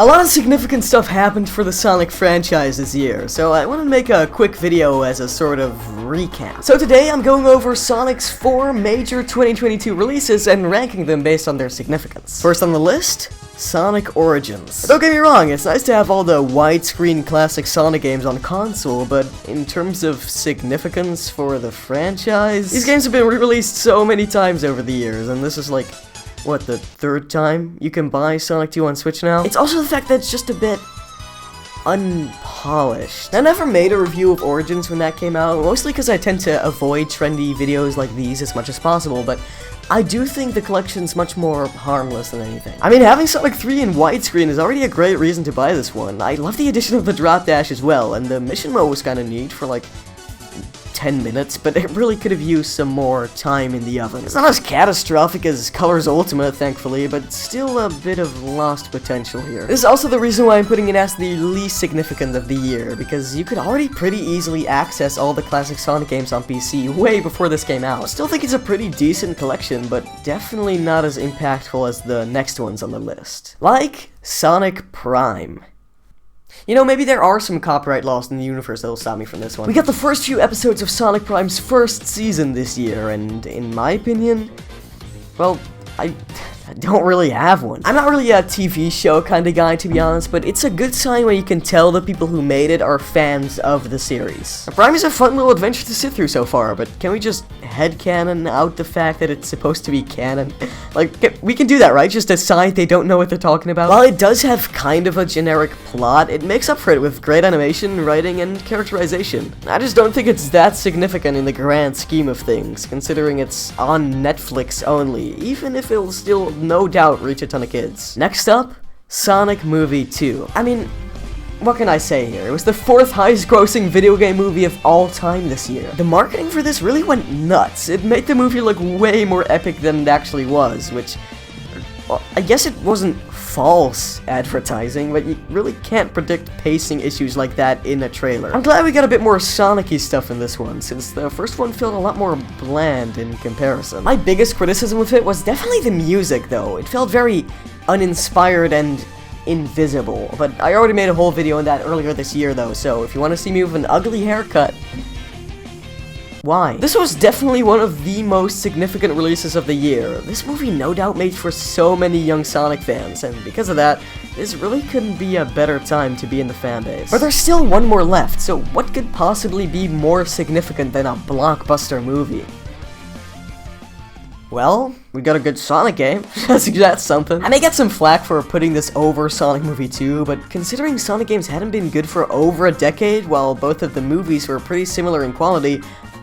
A lot of significant stuff happened for the Sonic franchise this year, so I want to make a quick video as a sort of recap. So today I'm going over Sonic's 4 major 2022 releases and ranking them based on their significance. First on the list, Sonic Origins. Don't get me wrong, it's nice to have all the widescreen classic Sonic games on console, but in terms of significance for the franchise, these games have been re-released so many times over the years, and this is like, what, the 3rd time you can buy Sonic 2 on Switch now? It's also the fact that it's just a bit unpolished. I never made a review of Origins when that came out, mostly because I tend to avoid trendy videos like these as much as possible, but I do think the collection's much more harmless than anything. I mean, having Sonic 3 in widescreen is already a great reason to buy this one. I love the addition of the drop dash as well, and the mission mode was kinda neat for like 10 minutes, but it really could have used some more time in the oven. It's not as catastrophic as Colors Ultimate, thankfully, but still a bit of lost potential here. This is also the reason why I'm putting it as the least significant of the year, because you could already pretty easily access all the classic Sonic games on PC way before this came out. I still think it's a pretty decent collection, but definitely not as impactful as the next ones on the list. Like Sonic Prime. You know, maybe there are some copyright laws in the universe that'll stop me from this one. We got the first few episodes of Sonic Prime's first season this year, and in my opinion, well, I don't really have one. I'm not really a TV show kind of guy, to be honest, but it's a good sign when you can tell the people who made it are fans of the series. Prime is a fun little adventure to sit through so far, but can we just headcanon out the fact that it's supposed to be canon? Like, we can do that, right? Just decide they don't know what they're talking about? While it does have kind of a generic plot, it makes up for it with great animation, writing, and characterization. I just don't think it's that significant in the grand scheme of things, considering it's on Netflix only, even if it'll still no doubt reach a ton of kids. Next up, Sonic Movie 2. I mean, what can I say here? It was the 4th highest grossing video game movie of all time this year. The marketing for this really went nuts. It made the movie look way more epic than it actually was, which, well, I guess it wasn't false advertising, but you really can't predict pacing issues like that in a trailer. I'm glad we got a bit more Sonic-y stuff in this one, since the first one felt a lot more bland in comparison. My biggest criticism with it was definitely the music, though. It felt very uninspired and invisible, but I already made a whole video on that earlier this year, though, so if you want to see me with an ugly haircut, why? This was definitely one of the most significant releases of the year. This movie no doubt made for so many young Sonic fans, and because of that, this really couldn't be a better time to be in the fanbase. But there's still one more left, so what could possibly be more significant than a blockbuster movie? Well, we got a good Sonic game. That's something. I may get some flack for putting this over Sonic Movie 2, but considering Sonic games hadn't been good for over a decade, while both of the movies were pretty similar in quality,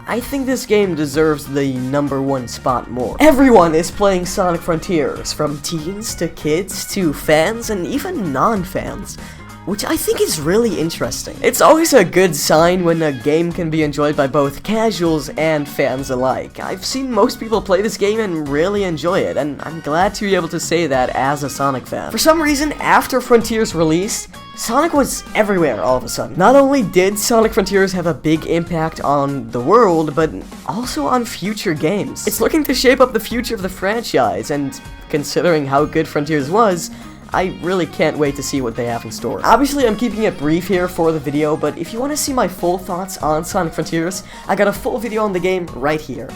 I think this game deserves the #1 spot more. Everyone is playing Sonic Frontiers, from teens to kids to fans and even non-fans, which I think is really interesting. It's always a good sign when a game can be enjoyed by both casuals and fans alike. I've seen most people play this game and really enjoy it, and I'm glad to be able to say that as a Sonic fan. For some reason, after Frontiers released, Sonic was everywhere all of a sudden. Not only did Sonic Frontiers have a big impact on the world, but also on future games. It's looking to shape up the future of the franchise, and considering how good Frontiers was, I really can't wait to see what they have in store. Obviously, I'm keeping it brief here for the video, but if you want to see my full thoughts on Sonic Frontiers, I got a full video on the game right here.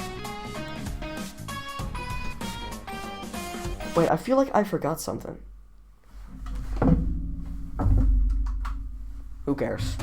Wait, I feel like I forgot something. Who cares?